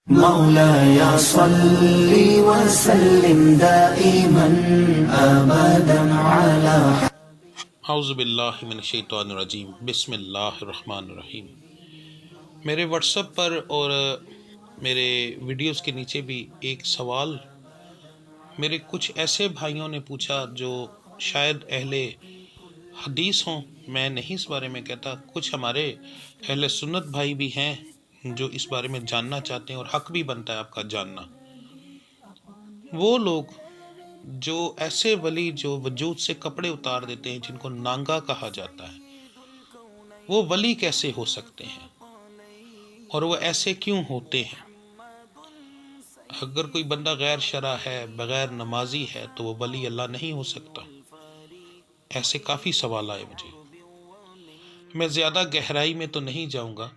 مولاي صل وسلم دائما ابدا على اعوذ باللہ من الشیطان الرجیم، بسم اللہ الرحمن الرحیم۔ میرے واٹس ایپ پر اور میرے ویڈیوز کے نیچے بھی ایک سوال میرے کچھ ایسے بھائیوں نے پوچھا جو شاید اہل حدیث ہوں، میں نہیں اس بارے میں کہتا، کچھ ہمارے اہل سنت بھائی بھی ہیں جو اس بارے میں جاننا چاہتے ہیں اور حق بھی بنتا ہے آپ کا جاننا۔ وہ لوگ جو ایسے ولی جو وجود سے کپڑے اتار دیتے ہیں، جن کو نانگا کہا جاتا ہے، وہ ولی کیسے ہو سکتے ہیں اور وہ ایسے کیوں ہوتے ہیں؟ اگر کوئی بندہ غیر شرع ہے، بغیر نمازی ہے، تو وہ ولی اللہ نہیں ہو سکتا۔ ایسے کافی سوال آئے مجھے، میں زیادہ گہرائی میں تو نہیں جاؤں گا،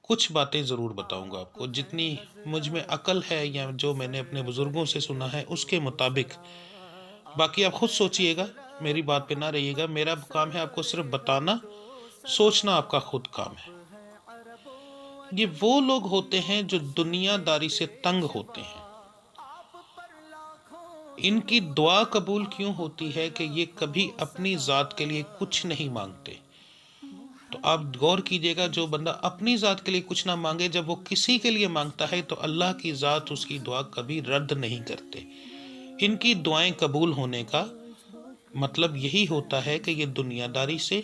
کچھ باتیں ضرور بتاؤں گا آپ کو، جتنی مجھ میں عقل ہے یا جو میں نے اپنے بزرگوں سے سنا ہے اس کے مطابق۔ باقی آپ خود سوچئے گا، میری بات پہ نہ رہیے گا، میرا کام ہے آپ کو صرف بتانا، سوچنا آپ کا خود کام ہے۔ یہ وہ لوگ ہوتے ہیں جو دنیا داری سے تنگ ہوتے ہیں۔ ان کی دعا قبول کیوں ہوتی ہے کہ یہ کبھی اپنی ذات کے لیے کچھ نہیں مانگتے۔ تو آپ غور کیجئے گا، جو بندہ اپنی ذات کے لیے کچھ نہ مانگے، جب وہ کسی کے لیے مانگتا ہے تو اللہ کی ذات اس کی دعا کبھی رد نہیں کرتے۔ ان کی دعائیں قبول ہونے کا مطلب یہی ہوتا ہے کہ یہ دنیا داری سے،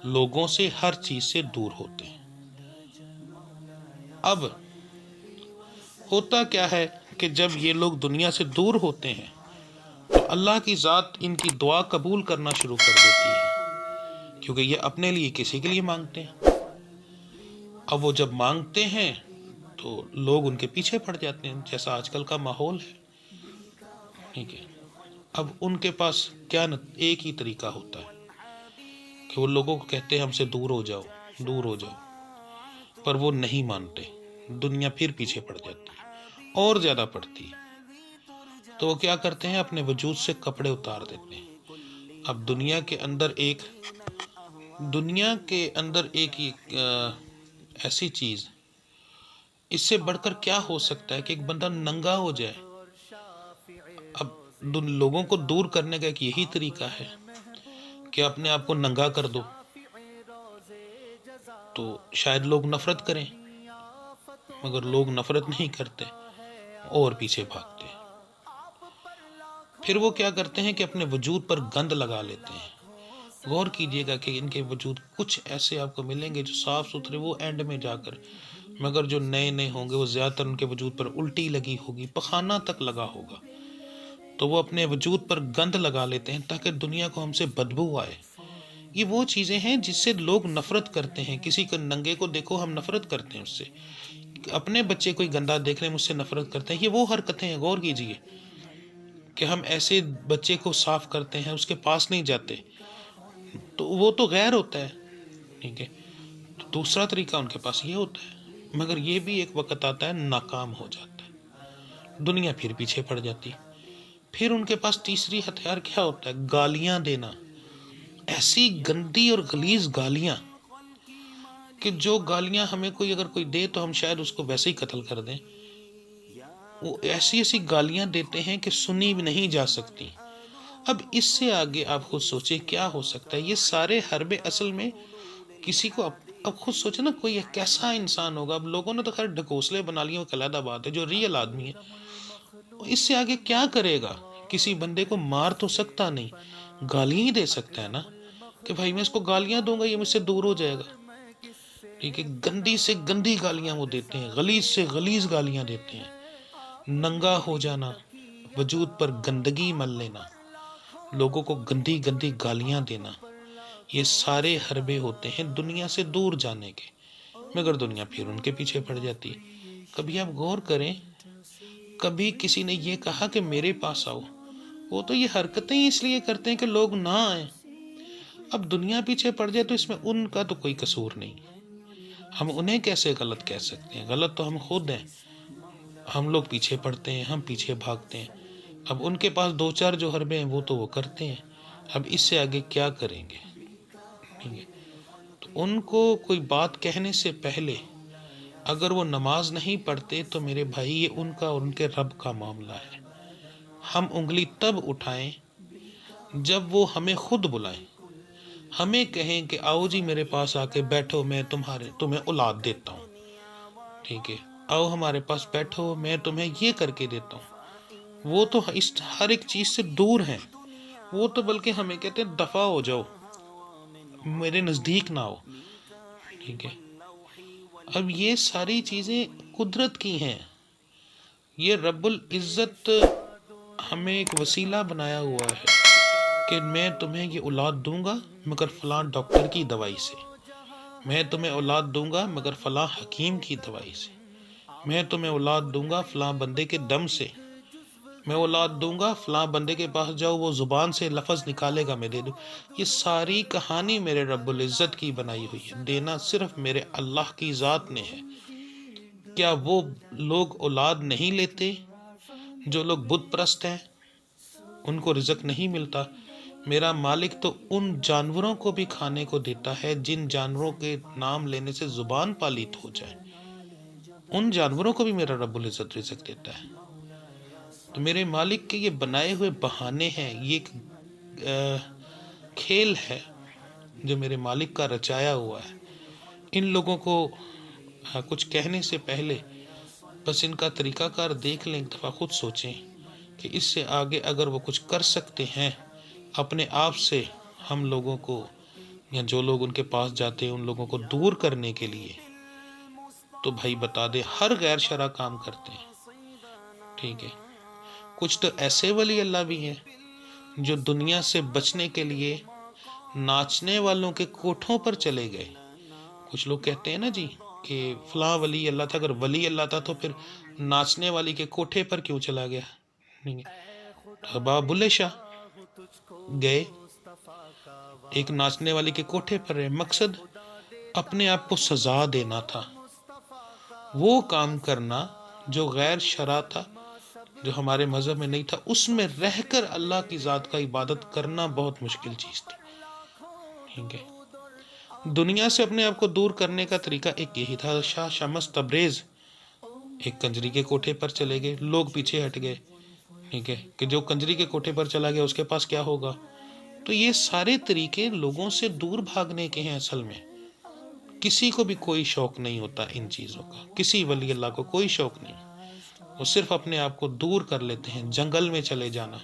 لوگوں سے، ہر چیز سے دور ہوتے ہیں۔ اب ہوتا کیا ہے کہ جب یہ لوگ دنیا سے دور ہوتے ہیں تو اللہ کی ذات ان کی دعا قبول کرنا شروع کر دیتی ہے، کیونکہ یہ اپنے لیے کسی کے لیے مانگتے ہیں۔ اب وہ جب مانگتے ہیں تو لوگ ان کے پیچھے پڑ جاتے ہیں، جیسا آج کل کا ماحول ہے، ٹھیک ہے۔ اب ان کے پاس کیا ایک ہی طریقہ ہوتا ہے کہ وہ لوگوں کو کہتے ہیں ہم سے دور ہو جاؤ، دور ہو جاؤ، پر وہ نہیں مانتے، دنیا پھر پیچھے پڑ جاتی ہے اور زیادہ پڑتی ہے۔ تو وہ کیا کرتے ہیں، اپنے وجود سے کپڑے اتار دیتے ہیں۔ اب دنیا کے اندر ایک ایسی چیز، اس سے بڑھ کر کیا ہو سکتا ہے کہ ایک بندہ ننگا ہو جائے۔ اب لوگوں کو دور کرنے کا ایک یہی طریقہ ہے کہ اپنے آپ کو ننگا کر دو، تو شاید لوگ نفرت کریں، مگر لوگ نفرت نہیں کرتے اور پیچھے بھاگتے ہیں۔ پھر وہ کیا کرتے ہیں کہ اپنے وجود پر گند لگا لیتے ہیں۔ غور کیجئے گا کہ ان کے وجود کچھ ایسے آپ کو ملیں گے جو صاف ستھرے، وہ اینڈ میں جا کر، مگر جو نئے نئے ہوں گے وہ زیادہ تر ان کے وجود پر الٹی لگی ہوگی، پخانہ تک لگا ہوگا، تو وہ اپنے وجود پر گند لگا لیتے ہیں تاکہ دنیا کو ہم سے بدبو آئے۔ یہ وہ چیزیں ہیں جس سے لوگ نفرت کرتے ہیں۔ کسی کو ننگے کو دیکھو، ہم نفرت کرتے ہیں اس سے۔ اپنے بچے کوئی گندا دیکھ رہے ہیں، مجھ سے نفرت کرتے ہیں۔ یہ وہ حرکتیں ہیں، غور کیجئے کہ ہم ایسے بچے کو صاف کرتے ہیں، اس کے پاس نہیں جاتے، تو وہ تو غیر ہوتا ہے، ٹھیک ہے۔ تو دوسرا طریقہ ان کے پاس یہ ہوتا ہے، مگر یہ بھی ایک وقت آتا ہے ناکام ہو جاتا ہے، دنیا پھر پیچھے پڑ جاتی۔ پھر ان کے پاس تیسری ہتھیار کیا ہوتا ہے، گالیاں دینا، ایسی گندی اور غلیظ گالیاں کہ جو گالیاں ہمیں اگر کوئی دے تو ہم شاید اس کو ویسے ہی قتل کر دیں۔ وہ ایسی گالیاں دیتے ہیں کہ سنی بھی نہیں جا سکتی۔ اب اس سے آگے آپ خود سوچیں کیا ہو سکتا ہے۔ یہ سارے حربے اصل میں کسی کو، اب خود سوچیں نا، کوئی کیسا انسان ہوگا۔ اب لوگوں نے تو خیر ڈھکوسلے بنا لیے، وہ علیحدہ بات ہے، جو ریئل آدمی ہے اس سے آگے کیا کرے گا؟ کسی بندے کو مار تو سکتا نہیں، گالیاں ہی دے سکتا ہے نا، کہ بھائی میں اس کو گالیاں دوں گا، یہ مجھ سے دور ہو جائے گا، ٹھیک ہے۔ گندی سے گندی گالیاں وہ دیتے ہیں، غلیظ سے غلیظ گالیاں دیتے ہیں۔ ننگا ہو جانا، وجود پر گندگی مل لینا، لوگوں کو گندی گندی گالیاں دینا، یہ سارے حربے ہوتے ہیں دنیا سے دور جانے کے، مگر دنیا پھر ان کے پیچھے پڑ جاتی۔ کبھی آپ غور کریں، کبھی کسی نے یہ کہا کہ میرے پاس آؤ؟ وہ تو یہ حرکتیں اس لیے کرتے ہیں کہ لوگ نہ آئیں۔ اب دنیا پیچھے پڑ جائے تو اس میں ان کا تو کوئی قصور نہیں، ہم انہیں کیسے غلط کہہ سکتے ہیں؟ غلط تو ہم خود ہیں۔ ہم لوگ پیچھے پڑتے ہیں، ہم پیچھے بھاگتے ہیں۔ اب ان کے پاس دو چار جو حربے ہیں وہ تو وہ کرتے ہیں، اب اس سے آگے کیا کریں گے، ٹھیک ہے۔ تو ان کو کوئی بات کہنے سے پہلے اگر وہ نماز نہیں پڑھتے تو میرے بھائی یہ ان کا اور ان کے رب کا معاملہ ہے. ہم انگلی تب اٹھائیں جب وہ ہمیں خود بلائیں، ہمیں کہیں کہ آؤ جی میرے پاس آ کے بیٹھو، میں تمہیں اولاد دیتا ہوں. ٹھیک ہے، آؤ ہمارے پاس بیٹھو، میں تمہیں یہ کر کے دیتا ہوں. وہ تو اس ہر ایک چیز سے دور ہیں. وہ تو بلکہ ہمیں کہتے ہیں دفع ہو جاؤ، میرے نزدیک نہ آؤ. ٹھیک ہے، اب یہ ساری چیزیں قدرت کی ہیں. یہ رب العزت ہمیں ایک وسیلہ بنایا ہوا ہے کہ میں تمہیں یہ اولاد دوں گا مگر فلاں ڈاکٹر کی دوائی سے، میں تمہیں اولاد دوں گا مگر فلاں حکیم کی دوائی سے، میں تمہیں اولاد دوں گا فلاں بندے کے دم سے، میں اولاد دوں گا فلاں بندے کے پاس جاؤ وہ زبان سے لفظ نکالے گا میں دے دوں. یہ ساری کہانی میرے رب العزت کی بنائی ہوئی ہے. دینا صرف میرے اللہ کی ذات نے ہے. کیا وہ لوگ اولاد نہیں لیتے؟ جو لوگ بت پرست ہیں ان کو رزق نہیں ملتا. میرا مالک تو ان جانوروں کو بھی کھانے کو دیتا ہے جن جانوروں کے نام لینے سے زبان پالیت ہو جائے. ان جانوروں کو بھی میرا رب العزت رزق دیتا ہے. تو میرے مالک کے یہ بنائے ہوئے بہانے ہیں، یہ ایک کھیل ہے جو میرے مالک کا رچایا ہوا ہے. ان لوگوں کو کچھ کہنے سے پہلے بس ان کا طریقہ کار دیکھ لیں، ایک دفعہ خود سوچیں کہ اس سے آگے اگر وہ کچھ کر سکتے ہیں اپنے آپ سے ہم لوگوں کو، یا جو لوگ ان کے پاس جاتے ہیں ان لوگوں کو دور کرنے کے لیے، تو بھائی بتا دے ہر غیر شرع کام کرتے ہیں. ٹھیک ہے، کچھ تو ایسے ولی اللہ بھی ہیں جو دنیا سے بچنے کے لیے ناچنے والوں کے کوٹھوں پر چلے گئے. کچھ لوگ کہتے ہیں نا جی کہ فلاں ولی اللہ تھا، اگر ولی اللہ تھا تو پھر ناچنے والی کے کوٹھے پر کیوں چلا گیا. بابا بلے شاہ گئے، ایک ناچنے والی کے کوٹھے پر رہے، مقصد اپنے آپ کو سزا دینا تھا، وہ کام کرنا جو غیر شرع تھا، جو ہمارے مذہب میں نہیں تھا. اس میں رہ کر اللہ کی ذات کا عبادت کرنا بہت مشکل چیز تھی. ٹھیک ہے، دنیا سے اپنے آپ کو دور کرنے کا طریقہ ایک یہی تھا. شاہ شمس تبریز ایک کنجری کے کوٹھے پر چلے گئے، لوگ پیچھے ہٹ گئے. ٹھیک ہے، کہ جو کنجری کے کوٹھے پر چلا گیا اس کے پاس کیا ہوگا. تو یہ سارے طریقے لوگوں سے دور بھاگنے کے ہیں. اصل میں کسی کو بھی کوئی شوق نہیں ہوتا ان چیزوں کا، کسی ولی اللہ کو کوئی شوق نہیں. وہ صرف اپنے آپ کو دور کر لیتے ہیں. جنگل میں چلے جانا،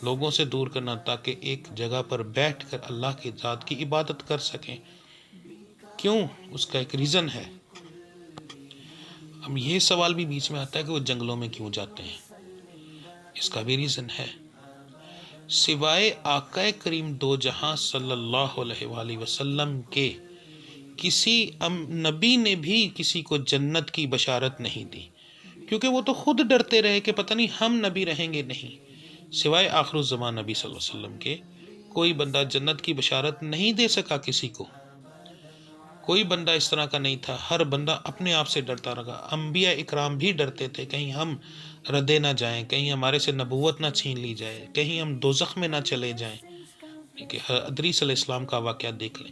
لوگوں سے دور کرنا، تاکہ ایک جگہ پر بیٹھ کر اللہ کی ذات کی عبادت کر سکیں. کیوں؟ اس کا ایک ریزن ہے. اب یہ سوال بھی بیچ میں آتا ہے کہ وہ جنگلوں میں کیوں جاتے ہیں. اس کا بھی ریزن ہے. سوائے آقا کریم دو جہاں صلی اللہ علیہ وآلہ وسلم کے کسی نبی نے بھی کسی کو جنت کی بشارت نہیں دی، کیونکہ وہ تو خود ڈرتے رہے کہ پتہ نہیں ہم نبی رہیں گے نہیں. سوائے آخر الزمان نبی صلی اللہ علیہ وسلم کے کوئی بندہ جنت کی بشارت نہیں دے سکا کسی کو. کوئی بندہ اس طرح کا نہیں تھا. ہر بندہ اپنے آپ سے ڈرتا رہا. انبیاء اکرام بھی ڈرتے تھے کہیں ہم ردے نہ جائیں، کہیں ہمارے سے نبوت نہ چھین لی جائے، کہیں ہم دوزخ میں نہ چلے جائیں. ادریس علیہ السلام کا واقعہ دیکھ لیں،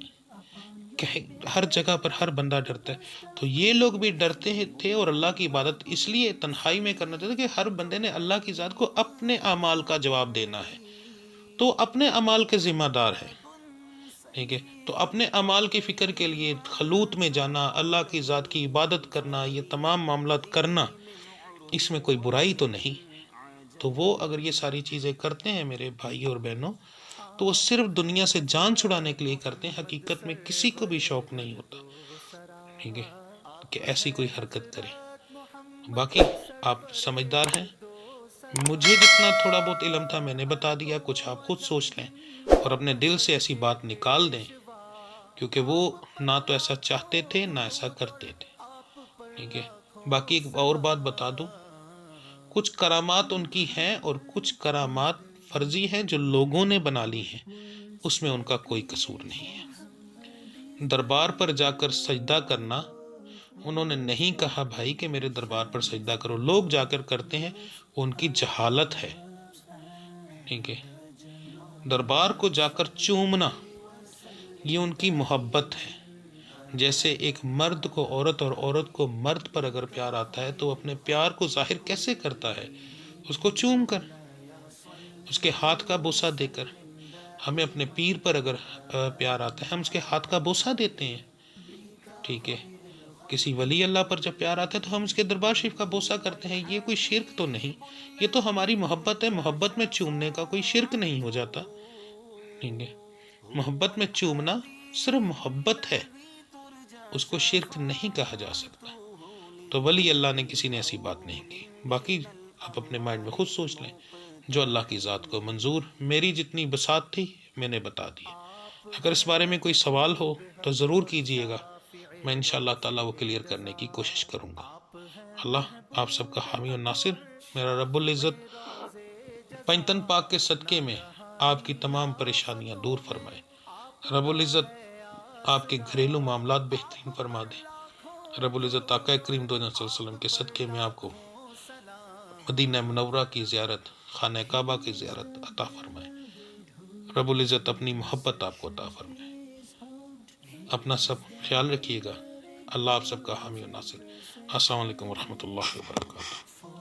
ہر جگہ پر ہر بندہ ڈرتا ہے. تو یہ لوگ بھی ڈرتے تھے اور اللہ کی عبادت اس لیے تنہائی میں کرنا چاہتے کہ ہر بندے نے اللہ کی ذات کو اپنے اعمال کا جواب دینا ہے، تو اپنے اعمال کے ذمہ دار ہے. ٹھیک ہے، تو اپنے اعمال کی فکر کے لیے خلوت میں جانا، اللہ کی ذات کی عبادت کرنا، یہ تمام معاملات کرنا، اس میں کوئی برائی تو نہیں. تو وہ اگر یہ ساری چیزیں کرتے ہیں میرے بھائی اور بہنوں، تو وہ صرف دنیا سے جان چھڑانے کے لیے کرتے ہیں. حقیقت میں کسی کو بھی شوق نہیں ہوتا، ٹھیک ہے، کہ ایسی کوئی حرکت کرے. باقی آپ سمجھدار ہیں، مجھے جتنا تھوڑا بہت علم تھا میں نے بتا دیا. کچھ آپ خود سوچ لیں اور اپنے دل سے ایسی بات نکال دیں، کیونکہ وہ نہ تو ایسا چاہتے تھے نہ ایسا کرتے تھے. ٹھیک ہے، باقی ایک اور بات بتا دوں، کچھ کرامات ان کی ہیں اور کچھ کرامات فرضی ہیں جو لوگوں نے بنا لی ہیں، اس میں ان کا کوئی قصور نہیں ہے. دربار پر جا کر سجدہ کرنا، انہوں نے نہیں کہا بھائی کہ میرے دربار پر سجدہ کرو، لوگ جا کر کرتے ہیں، وہ ان کی جہالت ہے. ٹھیک ہے، دربار کو جا کر چومنا یہ ان کی محبت ہے. جیسے ایک مرد کو عورت اور عورت کو مرد پر اگر پیار آتا ہے تو اپنے پیار کو ظاہر کیسے کرتا ہے؟ اس کو چوم کر، اس کے ہاتھ کا بوسہ دے کر۔ ہمیں اپنے پیر پر اگر پیار آتا ہے ہم اس کے ہاتھ کا بوسہ دیتے ہیں، ٹھیک ہے۔ کسی ولی اللہ پر جب پیار آتا ہے تو ہم اس کے دربار شریف کا بوسہ کرتے ہیں۔ یہ کوئی شرک تو نہیں، یہ تو ہماری محبت ہے۔ محبت میں چومنے کا کوئی شرک نہیں ہو جاتا، ٹھیک ہے۔ محبت میں چومنا صرف محبت ہے، اس کو شرک نہیں کہا جا سکتا۔ تو ولی اللہ نے کسی نے ایسی بات نہیں کی۔ باقی آپ اپنے مائنڈ میں خود سوچ لیں، جو اللہ کی ذات کو منظور۔ میری جتنی بساط تھی میں نے بتا دی۔ اگر اس بارے میں کوئی سوال ہو تو ضرور کیجئے گا، میں انشاءاللہ تعالیٰ وہ کلیئر کرنے کی کوشش کروں گا۔ اللہ آپ سب کا حامی و ناصر۔ میرا رب العزت پنجتن پاک کے صدقے میں آپ کی تمام پریشانیاں دور فرمائے۔ رب العزت آپ کے گھریلو معاملات بہترین فرما دے۔ رب العزت آقا کریم دو صلی اللہ علیہ وسلم کے صدقے میں آپ کو مدینہ منورہ کی زیارت، خانہ کعبہ کی زیارت عطا فرمائے۔ رب العزت اپنی محبت آپ کو عطا فرمائے۔ اپنا سب خیال رکھیے گا۔ اللہ آپ سب کا حامی و ناصر۔ السلام علیکم ورحمۃ اللہ وبرکاتہ۔